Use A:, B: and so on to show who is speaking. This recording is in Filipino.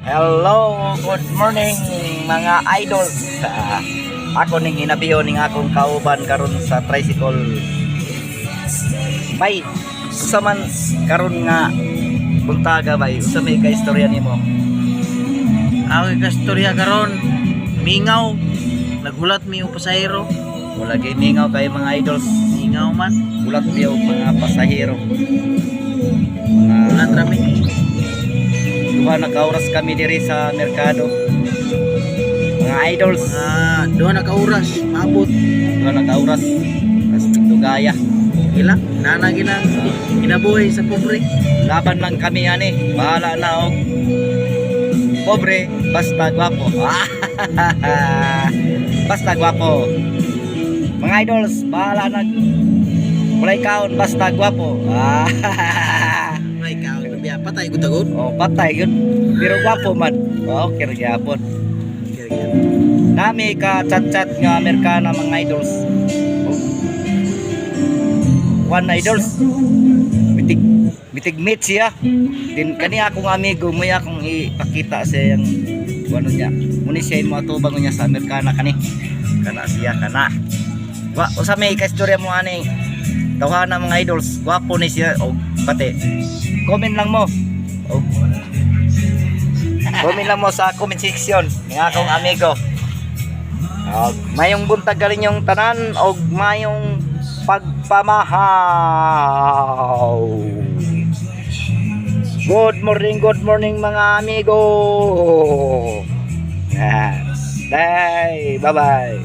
A: Hello, good morning mga idols. Ako ning hinabiyo ning akong kauban karon sa tricycle. May usa man karon nga buntaga bay, usa may kaistorya nimo.
B: Ang kastorya karon mingaw nagulat mi og pasahero.
A: Wala kay mingaw kay mga idols.
B: Mingaw man
A: Gulat biyo mga pasahero.
B: ulat rami.
A: Duha na kauras kami diri sa merkado. Mga idols,
B: Duha na ka oras maabot.
A: duha na kauras. Kas tugaya.
B: Ila nana ginang kinabuhi sa pobre.
A: Laban lang kami ani. Bahala na og pobre basta gwapo. Basta gwapo. Mga idols, bahala na. Mulay kaon basta gwapo.
B: May ka biya patay ko tagod.
A: Oh, patay yun. Pero gwapo man. Okay ra gyapon. Nami ka chat-chat nga Amerikana mga idols. One idols. Bitig meet siya. Din kani akong amigo mo akong ipakita sa yang ano niya. Muni siya mo atubang niya sa Amerikana kani. Kana siya kana. Wa usa may istorya mo ani. Tawhana mga idols. Gwapo ni siya og pati. Comment lang mo. Og comment lang mo sa comment section ng akong amigo. Mayong buntag ka rin yung tanan og mayong pagpamahaw. Good morning mga amigo. Bye bye.